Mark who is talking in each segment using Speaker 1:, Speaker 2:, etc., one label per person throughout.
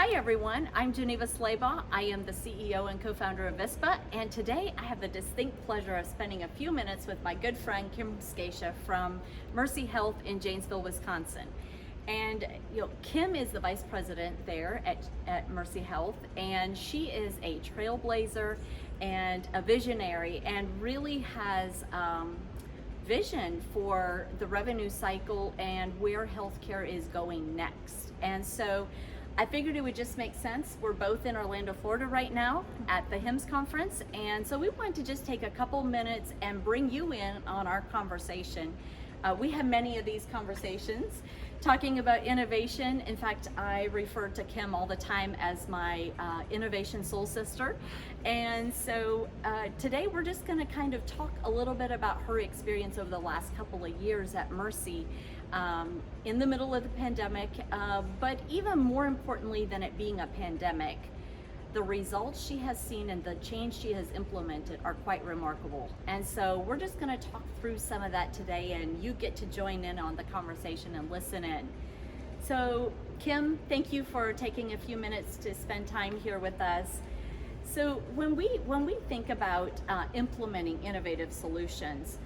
Speaker 1: Hi everyone, I'm Geneva Slaybaugh. I am the CEO and co-founder of Vispa, and today I have the distinct pleasure of spending a few minutes with my good friend Kim Scatia from Mercy Health in Janesville, Wisconsin. And Kim is the vice president there at Mercy Health, and she is a trailblazer and a visionary and really has vision for the revenue cycle and where healthcare is going next. And so I figured it would just make sense. We're both in Orlando, Florida right now at the HIMSS conference. And so we wanted to just take a couple minutes and bring you in on our conversation. We have many of these conversations talking about innovation. In fact, I refer to Kim all the time as my innovation soul sister. And so today we're just gonna kind of talk a little bit about her experience over the last couple of years at Mercy in the middle of the pandemic, but even more importantly than it being a pandemic, the results she has seen and the change she has implemented are quite remarkable. And so we're just going to talk through some of that today, and you get to join in on the conversation and listen in. So Kim, thank you for taking a few minutes to spend time here with us. So when we think about implementing innovative solutions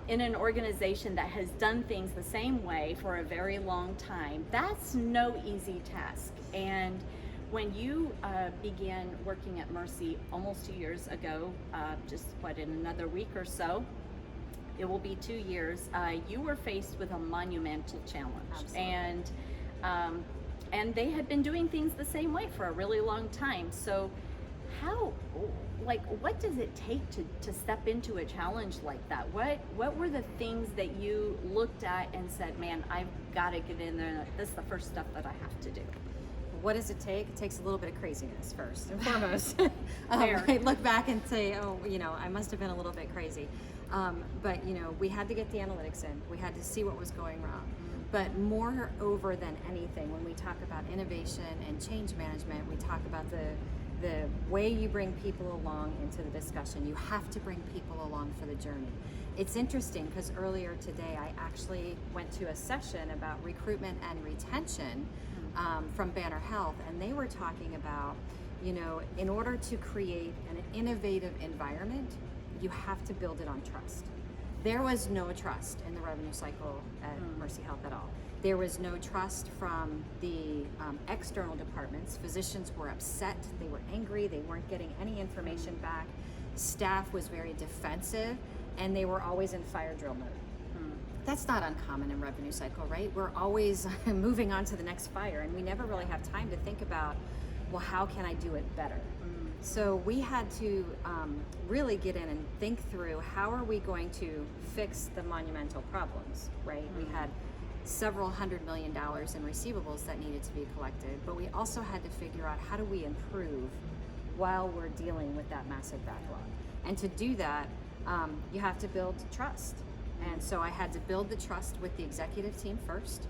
Speaker 1: in an organization that has done things the same way for a very long time, that's no easy task. And when you began working at Mercy almost 2 years ago, just in another week or so, it will be 2 years, you were faced with a monumental challenge.
Speaker 2: Absolutely.
Speaker 1: And they had been doing things the same way for a really long time. So what does it take to step into a challenge like that? What were the things that you looked at and said, man, I've got to get in there, this is the first step that I have to do?
Speaker 2: What does it take? It takes a little bit of craziness first and foremost.
Speaker 1: Fair.
Speaker 2: I look back and say, oh, I must have been a little bit crazy. But we had to get the analytics in. We had to see what was going wrong. But moreover than anything, when we talk about innovation and change management, we talk about the way you bring people along into the discussion. You have to bring people along for the journey. It's interesting because earlier today I actually went to a session about recruitment and retention from Banner Health, and they were talking about, in order to create an innovative environment, you have to build it on trust. There was no trust in the revenue cycle at Mercy Health at all. There was no trust from the external departments. Physicians were upset, they were angry, they weren't getting any information back. Staff was very defensive, and they were always in fire drill mode. That's not uncommon in revenue cycle, right? We're always moving on to the next fire, and we never really have time to think about, well, how can I do it better? So we had to really get in and think through, how are we going to fix the monumental problems, right? We had several $100 million in receivables that needed to be collected, but we also had to figure out, how do we improve while we're dealing with that massive backlog? And to do that, you have to build trust. And so I had to build the trust with the executive team first.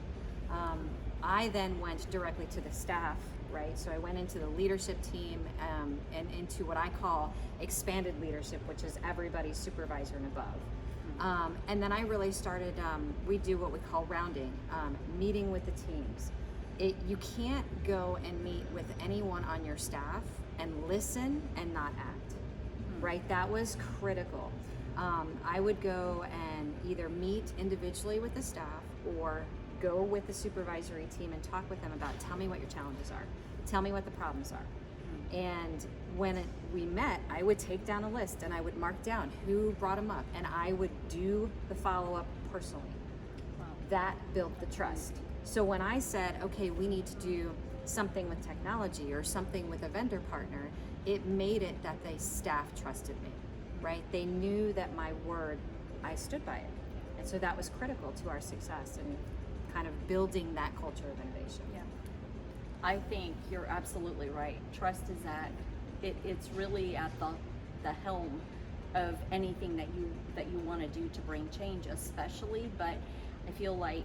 Speaker 2: I then went directly to the staff, right? So I went into the leadership team and into what I call expanded leadership, which is everybody's supervisor and above. And then I really started, we do what we call rounding, meeting with the teams. You can't go and meet with anyone on your staff and listen and not act, right? That was critical. I would go and either meet individually with the staff or go with the supervisory team and talk with them about, tell me what your challenges are, tell me what the problems are. And when we met, I would take down a list and I would mark down who brought them up, and I would do the follow-up personally.
Speaker 1: Wow.
Speaker 2: That built the trust. So when I said, okay, we need to do something with technology or something with a vendor partner, it made it that the staff trusted me, right? They knew that my word, I stood by it. And so that was critical to our success and kind of building that culture of innovation.
Speaker 1: Yeah. I think you're absolutely right. Trust is it's really at the helm of anything that you want to do to bring change, especially. But I feel like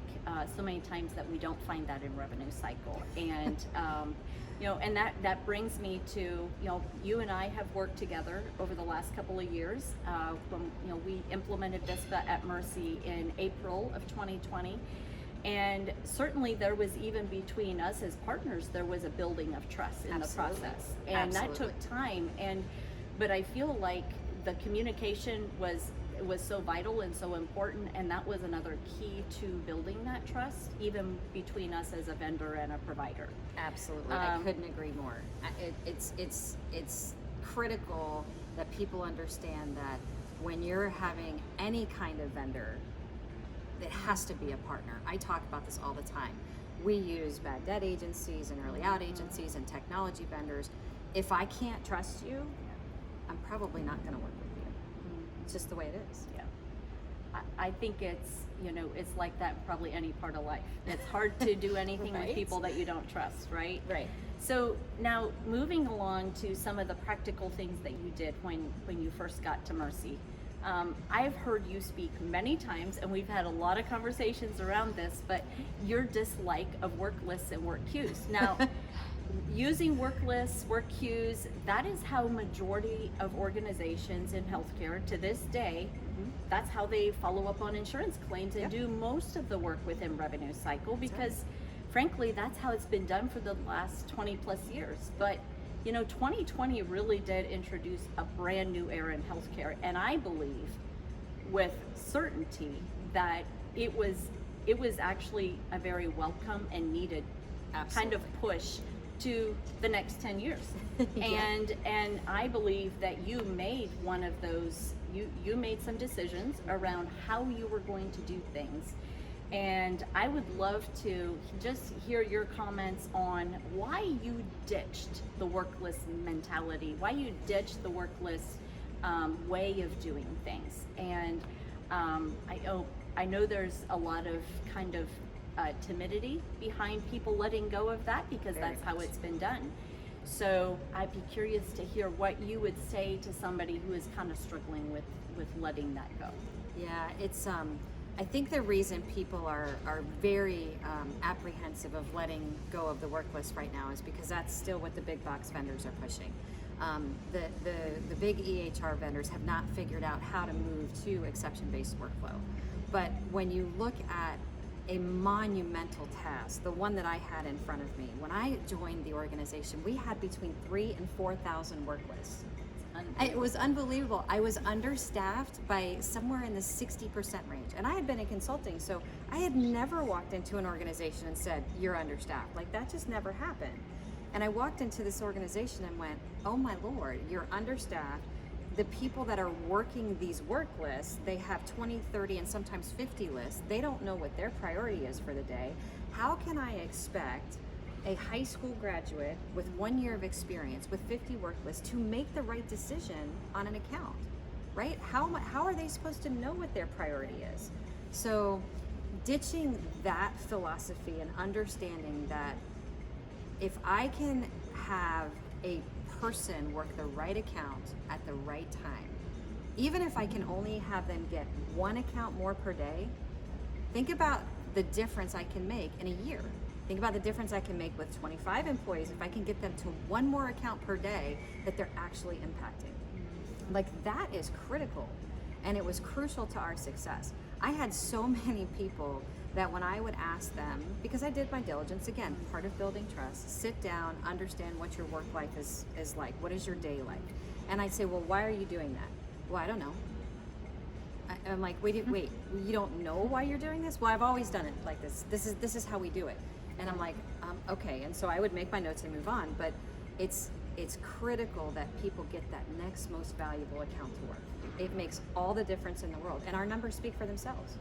Speaker 1: so many times that we don't find that in revenue cycle, and and that brings me to, you and I have worked together over the last couple of years. When we implemented Vispa at Mercy in April of 2020. And certainly there was, even between us as partners, there was a building of trust in
Speaker 2: Absolutely.
Speaker 1: the process. And that
Speaker 2: Absolutely.
Speaker 1: took time. But I feel like the communication was so vital and so important, and that was another key to building that trust, even between us as a vendor and a provider.
Speaker 2: Absolutely, I couldn't agree more. It's critical that people understand that when you're having any kind of vendor, it has to be a partner. I talk about this all the time. We use bad debt agencies and early out agencies and technology vendors. If I can't trust you, I'm probably not going to work with you. It's just the way it is.
Speaker 1: Yeah. I think it's, it's like that in probably any part of life. It's hard to do anything
Speaker 2: Right?
Speaker 1: with people that you don't trust, right?
Speaker 2: Right.
Speaker 1: So now moving along to some of the practical things that you did when you first got to Mercy. I've heard you speak many times, and we've had a lot of conversations around this, but your dislike of work lists and work queues. Now, using work lists, work queues, that is how majority of organizations in healthcare to this day, that's how they follow up on insurance claims and do most of the work within revenue cycle, because frankly, that's how it's been done for the last 20 plus years. But 2020 really did introduce a brand new era in healthcare, and I believe with certainty that it was actually a very welcome and needed kind of push to the next 10 years. And I believe that you made one of those, you made some decisions around how you were going to do things. And I would love to just hear your comments on why you ditched the work list mentality, why you ditched the work list way of doing things. And I know there's a lot of kind of timidity behind people letting go of that, because that's how it's been done. So I'd be curious to hear what you would say to somebody who is kind of struggling with letting that go.
Speaker 2: Yeah, it's I think the reason people are very apprehensive of letting go of the work list right now is because that's still what the big box vendors are pushing. The big EHR vendors have not figured out how to move to exception-based workflow. But when you look at a monumental task, the one that I had in front of me, when I joined the organization, we had between 3,000 and 4,000 work lists. It was unbelievable. I was understaffed by somewhere in the 60% range. And I had been in consulting, so I had never walked into an organization and said, you're understaffed. Like, that just never happened. And I walked into this organization and went, oh my Lord, you're understaffed. The people that are working these work lists, they have 20, 30, and sometimes 50 lists. They don't know what their priority is for the day. How can I expect a high school graduate with 1 year of experience with 50 work lists to make the right decision on an account, right? How are they supposed to know what their priority is? So ditching that philosophy and understanding that if I can have a person work the right account at the right time, even if I can only have them get one account more per day, think about the difference I can make in a year. Think about the difference I can make with 25 employees if I can get them to one more account per day that they're actually impacting. Like, that is critical, and it was crucial to our success. I had so many people that when I would ask them, because I did my diligence, again, part of building trust, sit down, understand what your work life is like, what is your day like? And I'd say, well, why are you doing that? Well, I don't know. I'm like, wait, you don't know why you're doing this? Well, I've always done it like this. This is how we do it. And I'm like, okay. And so I would make my notes and move on. But it's critical that people get that next most valuable account to work. It makes all the difference in the world. And our numbers speak for themselves.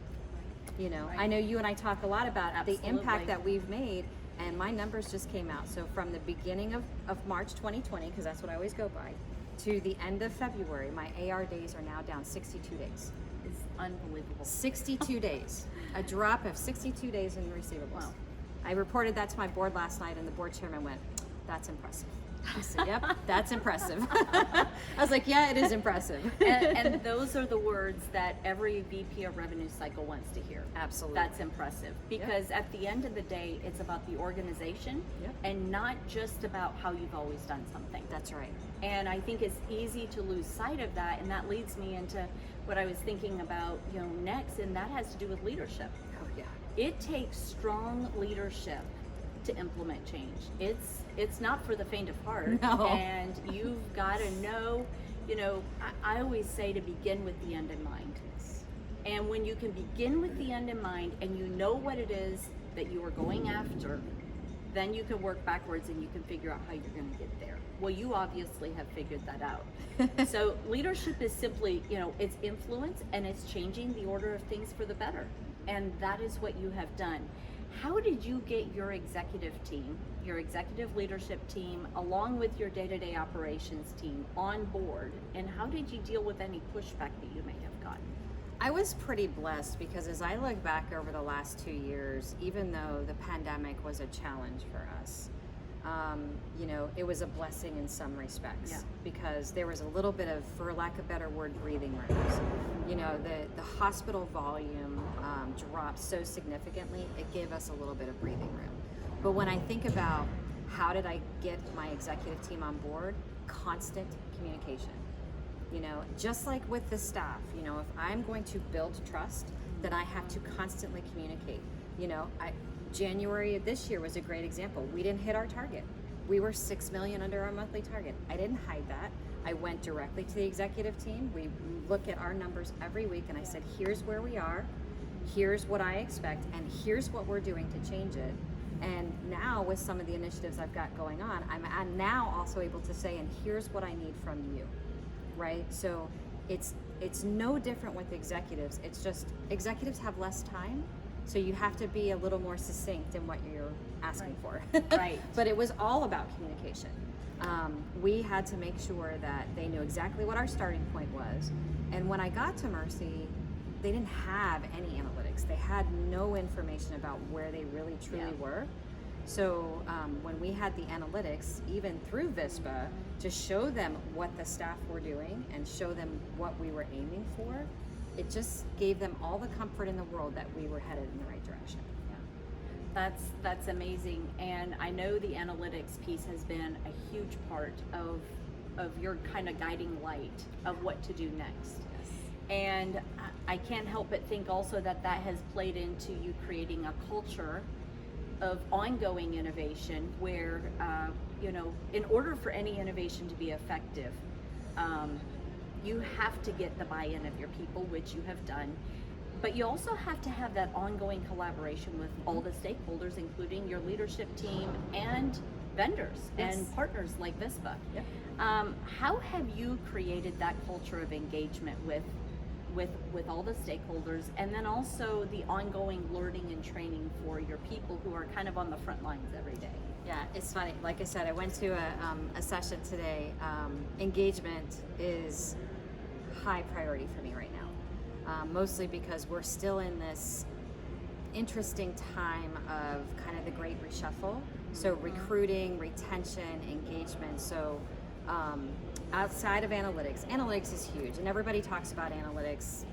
Speaker 2: You know, I know you and I talk a lot about the impact that we've made, and my numbers just came out. So from the beginning of March 2020, because that's what I always go by, to the end of February, my AR days are now down 62 days.
Speaker 1: It's unbelievable.
Speaker 2: 62 days. A drop of 62 days in receivables.
Speaker 1: Wow.
Speaker 2: I reported that to my board last night, and the board chairman went, that's impressive. I said, yep, that's impressive. I was like, yeah, it is impressive.
Speaker 1: and those are the words that every VP of revenue cycle wants to hear.
Speaker 2: Absolutely.
Speaker 1: That's impressive. Because at the end of the day, it's about the organization and not just about how you've always done something.
Speaker 2: That's right.
Speaker 1: And I think it's easy to lose sight of that, and that leads me into what I was thinking about, next, and that has to do with leadership.
Speaker 2: Oh, yeah.
Speaker 1: it takes strong leadership to implement change. It's not for the faint of heart.
Speaker 2: No.
Speaker 1: And you've got to know, I always say to begin with the end in mind. And when you can begin with the end in mind and you know what it is that you are going after, then you can work backwards and you can figure out how you're going to get there. Well, you obviously have figured that out. So leadership is simply, it's influence, and it's changing the order of things for the better. And that is what you have done. How did you get your executive team, your executive leadership team, along with your day-to-day operations team on board? And how did you deal with any pushback that you may have gotten?
Speaker 2: I was pretty blessed because as I look back over the last 2 years, even though the pandemic was a challenge for us, it was a blessing in some respects.
Speaker 1: Yeah.
Speaker 2: Because there was a little bit of, for lack of a better word, breathing rooms. The hospital volume dropped so significantly, it gave us a little bit of breathing room. But when I think about how did I get my executive team on board, constant communication. Just like with the staff, if I'm going to build trust, then I have to constantly communicate. January of this year was a great example. We didn't hit our target. We were 6 million under our monthly target. I didn't hide that. I went directly to the executive team. We look at our numbers every week and I said, here's where we are, here's what I expect, and here's what we're doing to change it. And now with some of the initiatives I've got going on, I'm now also able to say, and here's what I need from you. Right? So it's no different with executives. It's just executives have less time, so you have to be a little more succinct in what you're asking for.
Speaker 1: Right.
Speaker 2: But it was all about communication. We had to make sure that they knew exactly what our starting point was. And when I got to Mercy, they didn't have any analytics. They had no information about where they really truly were. So when we had the analytics, even through VISPA, to show them what the staff were doing and show them what we were aiming for, it just gave them all the comfort in the world that we were headed in the right direction.
Speaker 1: That's amazing. And I know the analytics piece has been a huge part of your kind of guiding light of what to do next. And I can't help but think also that has played into you creating a culture of ongoing innovation where, in order for any innovation to be effective, you have to get the buy-in of your people, which you have done, but you also have to have that ongoing collaboration with all the stakeholders, including your leadership team and vendors and partners like VISPA.
Speaker 2: Yep.
Speaker 1: How have you created that culture of engagement with all the stakeholders, and then also the ongoing learning and training for your people who are kind of on the front lines every day?
Speaker 2: Yeah, it's funny. Like I said, I went to a session today. Engagement is high priority for me right now, mostly because we're still in this interesting time of kind of the great reshuffle. So recruiting, retention, engagement. So outside of analytics is huge, and everybody talks about analytics.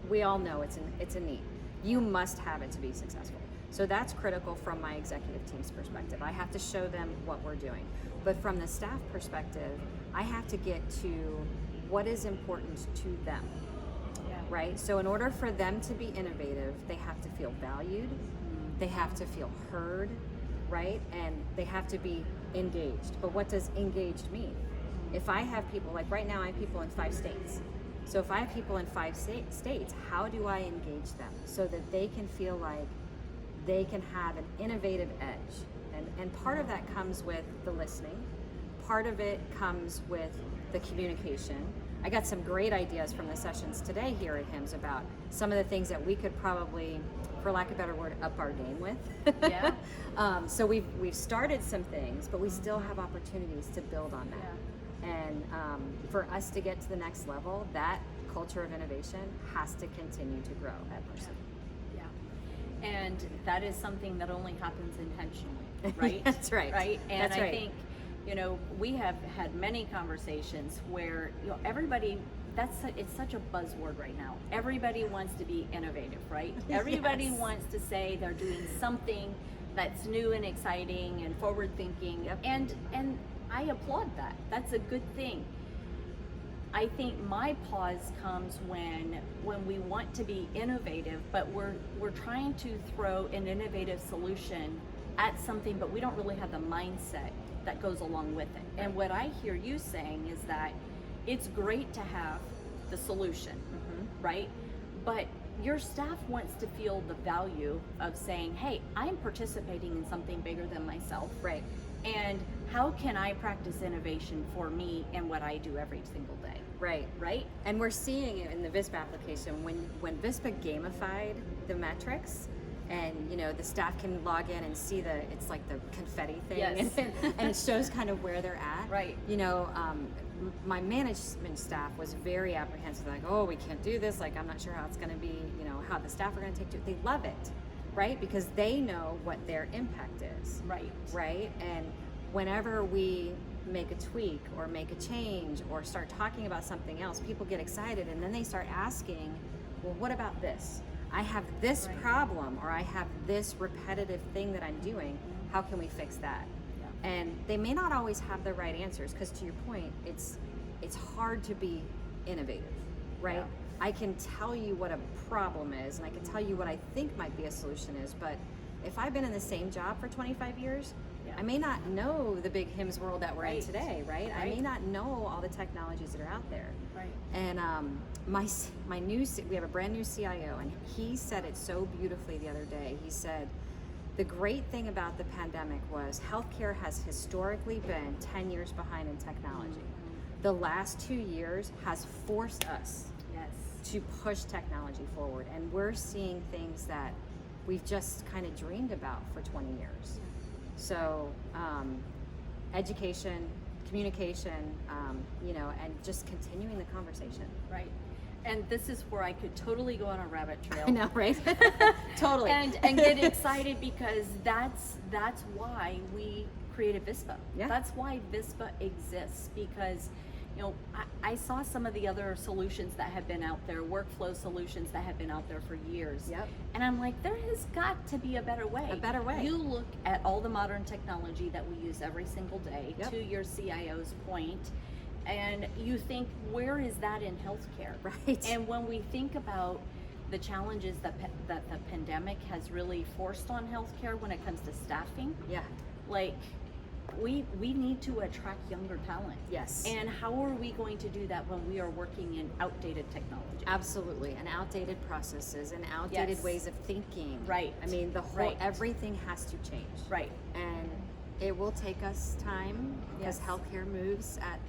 Speaker 2: We all know it's a need. You must have it to be successful. So that's critical from my executive team's perspective. I have to show them what we're doing. But from the staff perspective, I have to get to what is important to them. Right? So in order for them to be innovative, they have to feel valued, they have to feel heard, right? And they have to be engaged. But what does engaged mean? If I have people, like right now I have people in 5 states. So if I have people in 5 states, how do I engage them so that they can feel like they can have an innovative edge? And part of that comes with the listening. Part of it comes with the communication. I got some great ideas from the sessions today here at HIMSS about some of the things that we could probably, for lack of a better word, up our game with.
Speaker 1: Yeah.
Speaker 2: So we've started some things, but we still have opportunities to build on that.
Speaker 1: Yeah.
Speaker 2: And for us to get to the next level, that culture of innovation has to continue to grow at Mercy.
Speaker 1: Yeah. And that is something that only happens intentionally, right?
Speaker 2: That's right.
Speaker 1: Right? And
Speaker 2: That's
Speaker 1: I
Speaker 2: right.
Speaker 1: think, we have had many conversations where, everybody, it's such a buzzword right now. Everybody wants to be innovative, right? Everybody
Speaker 2: Yes.
Speaker 1: wants to say they're doing something that's new and exciting and forward thinking.
Speaker 2: Yep.
Speaker 1: And I applaud that. That's a good thing. I think my pause comes when we want to be innovative, but we're trying to throw an innovative solution at something, but we don't really have the mindset that goes along with it. And what I hear you saying is that it's great to have the solution, right? But your staff wants to feel the value of saying, hey, I'm participating in something bigger than myself.
Speaker 2: Right.
Speaker 1: And how can I practice innovation for me and what I do every single day?
Speaker 2: Right.
Speaker 1: Right?
Speaker 2: And we're seeing it in the VISPA application when VISPA gamified the metrics, and you know the staff can log in and see it's like the confetti thing,
Speaker 1: Yes.
Speaker 2: and it shows kind of where they're at.
Speaker 1: Right.
Speaker 2: You know, my management staff was very apprehensive, like, oh, we can't do this. Like, I'm not sure how it's going to be. You know, how the staff are going to take to it. They love it, right? Because they know what their impact is.
Speaker 1: Right.
Speaker 2: Right. And whenever we make a tweak or make a change or start talking about something else, people get excited, and then they start asking, well, what about this? I have this
Speaker 1: Right.
Speaker 2: problem, or I have this repetitive thing that I'm doing. How can we fix that?
Speaker 1: Yeah.
Speaker 2: And they may not always have the right answers, because to your point, it's hard to be innovative, right?
Speaker 1: Yeah.
Speaker 2: I can tell you what a problem is, and I can tell you what I think might be a solution is, but if I've been in the same job for 25 years,
Speaker 1: Yeah.
Speaker 2: I may not know the big HIMSS world that we're in
Speaker 1: Right.
Speaker 2: today, right? I may
Speaker 1: Right.
Speaker 2: not know all the technologies that are out there.
Speaker 1: Right.
Speaker 2: And my new we have a brand new CIO, and he said it so beautifully the other day. He said, the great thing about the pandemic was healthcare has historically been 10 years behind in technology. The last 2 years has forced us
Speaker 1: Yes.
Speaker 2: to push technology forward, and we're seeing things that we've just kind of dreamed about for 20 years. So education, communication, you know, and just continuing the conversation.
Speaker 1: Right. And this is where I could totally go on a rabbit trail.
Speaker 2: I know, right? Totally.
Speaker 1: and get excited, because that's why we created VISPA.
Speaker 2: Yeah.
Speaker 1: That's why VISPA exists, because you know I saw some of the other solutions that have been out there, workflow solutions that have been out there for years.
Speaker 2: Yep.
Speaker 1: And I'm like, there has got to be a better way.
Speaker 2: A better way.
Speaker 1: You look at all the modern technology that we use every single day,
Speaker 2: Yep.
Speaker 1: to your CIO's point, and you think, where is that in healthcare?
Speaker 2: Right.
Speaker 1: And when we think about the challenges that the pandemic has really forced on healthcare when it comes to staffing,
Speaker 2: Yeah.
Speaker 1: like we need to attract younger talent.
Speaker 2: Yes.
Speaker 1: And how are we going to do that when we are working in outdated technology?
Speaker 2: Absolutely. And outdated processes and outdated
Speaker 1: Yes.
Speaker 2: ways of thinking.
Speaker 1: Right.
Speaker 2: I mean, the whole
Speaker 1: Right.
Speaker 2: everything has to change.
Speaker 1: Right.
Speaker 2: And it will take us time, because
Speaker 1: Yes.
Speaker 2: healthcare moves at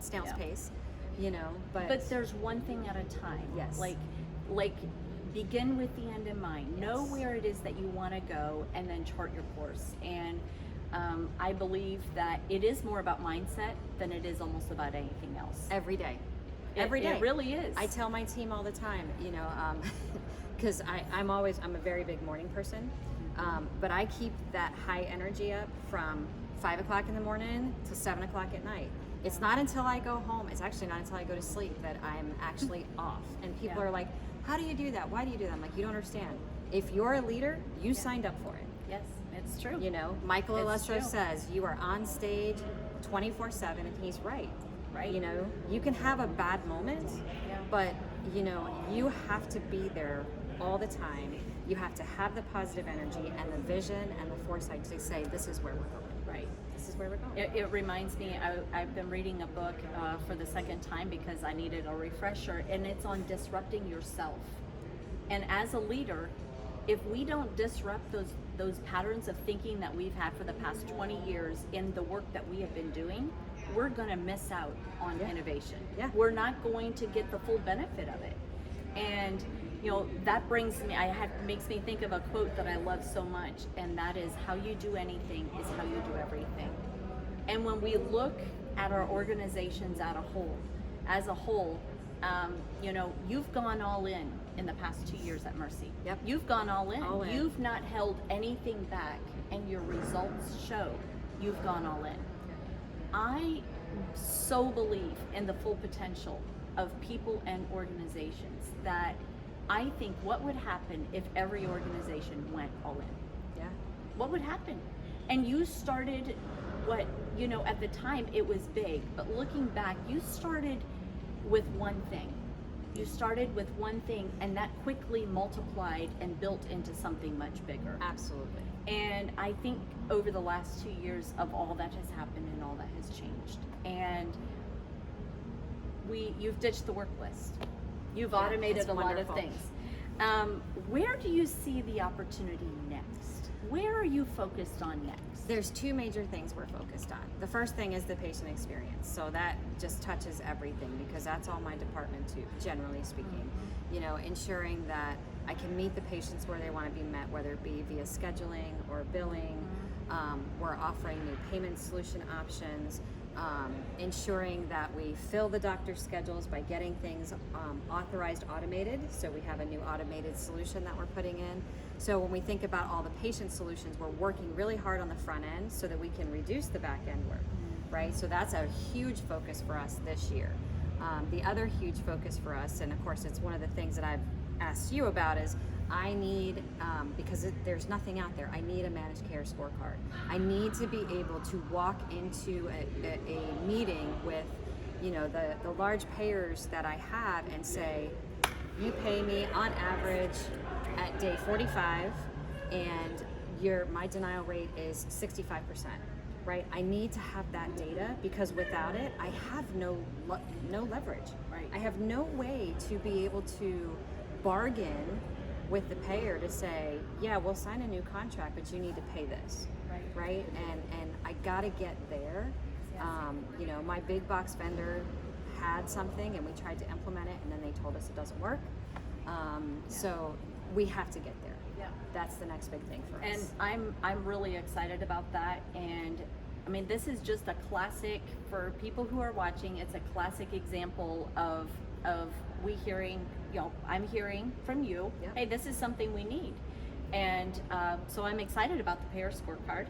Speaker 2: snail's
Speaker 1: Yeah.
Speaker 2: pace, you know, but
Speaker 1: there's one thing at a time.
Speaker 2: Yes.
Speaker 1: Like begin with the end in mind. Know
Speaker 2: Yes.
Speaker 1: where it is that you want to go, and then chart your course. And I believe that it is more about mindset than it is almost about anything else.
Speaker 2: every day.
Speaker 1: It-
Speaker 2: Every day.
Speaker 1: It really is.
Speaker 2: I tell my team all the time, you know, because I'm a very big morning person, but I keep that high energy up from 5 o'clock in the morning to 7 o'clock at night. It's not until I go home, it's actually not until I go to sleep, that I'm actually off. And people
Speaker 1: Yeah.
Speaker 2: are like, how do you do that? Why do you do that? I'm like, you don't understand. If you're a leader, you signed up for it.
Speaker 1: Yes, it's true.
Speaker 2: You know, Michael
Speaker 1: It's
Speaker 2: Alestro
Speaker 1: true.
Speaker 2: says you are on stage 24/7, and he's right.
Speaker 1: Right.
Speaker 2: You know, you can have a bad moment,
Speaker 1: Yeah.
Speaker 2: but you know, you have to be there all the time. You have to have the positive energy and the vision and the foresight to say, this is where we're going.
Speaker 1: Right.
Speaker 2: This is where we're going.
Speaker 1: It reminds me, I've been reading a book for the second time because I needed a refresher, and it's on disrupting yourself. And as a leader, if we don't disrupt those patterns of thinking that we've had for the past 20 years in the work that we have been doing, we're going to miss out on
Speaker 2: Yeah.
Speaker 1: innovation.
Speaker 2: Yeah.
Speaker 1: We're not going to get the full benefit of it. And you know, that brings me, makes me think of a quote that I love so much, and that is, how you do anything is how you do everything. And when we look at our organizations as a whole, you know, you've gone all in the past 2 years at Mercy.
Speaker 2: Yep.
Speaker 1: You've gone all in.
Speaker 2: All in.
Speaker 1: You've not held anything back, and your results show you've gone all in. I so believe in the full potential of people and organizations that I think, what would happen if every organization went all in?
Speaker 2: Yeah.
Speaker 1: What would happen? And you started what, you know, at the time it was big, but looking back, you started with one thing. You started with one thing, and that quickly multiplied and built into something much bigger.
Speaker 2: Absolutely.
Speaker 1: And I think over the last 2 years of all that has happened and all that has changed, and you've ditched the work list. You've
Speaker 2: Yeah,
Speaker 1: automated
Speaker 2: it's
Speaker 1: a lot of
Speaker 2: wonderful.
Speaker 1: things. Where do you see the opportunity next? Where are you focused on next?
Speaker 2: There's two major things we're focused on. The first thing is the patient experience. So that just touches everything because that's all my department too, generally speaking. You know, ensuring that I can meet the patients where they want to be met, whether it be via scheduling or billing. We're offering new payment solution options. Ensuring that we fill the doctor's schedules by getting things authorized automated. So we have a new automated solution that we're putting in. So when we think about all the patient solutions, we're working really hard on the front end so that we can reduce the back end work, right? So that's a huge focus for us this year. The other huge focus for us, and of course it's one of the things that I've asked you about, is I need, because there's nothing out there, I need a managed care scorecard. I need to be able to walk into a meeting with, you know, the large payers that I have and say, you pay me on average at day 45 and my denial rate is 65%, right? I need to have that data because without it, I have no leverage.
Speaker 1: Right.
Speaker 2: I have no way to be able to bargain with the payer to say, yeah, we'll sign a new contract, but you need to pay this, right? And I gotta get there.
Speaker 1: Yes.
Speaker 2: You know, my big box vendor had something and we tried to implement it and then they told us it doesn't work. So we have to get there.
Speaker 1: Yeah.
Speaker 2: That's the next big thing for
Speaker 1: And
Speaker 2: us.
Speaker 1: I'm really excited about that. And I mean, this is just a classic for people who are watching. It's a classic example of we hearing, you know, I'm hearing from you,
Speaker 2: Yep.
Speaker 1: hey, this is something we need. And so I'm excited about the payer scorecard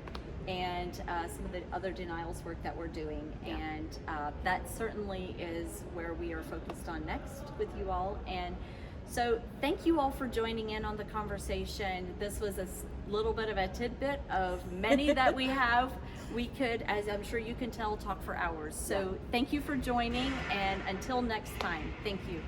Speaker 1: and some of the other denials work that we're doing.
Speaker 2: Yeah.
Speaker 1: And that certainly is where we are focused on next with you all. And so thank you all for joining in on the conversation. This was a little bit of a tidbit of many that we have. We could, as I'm sure you can tell, talk for hours. So thank you for joining, and until next time, thank you.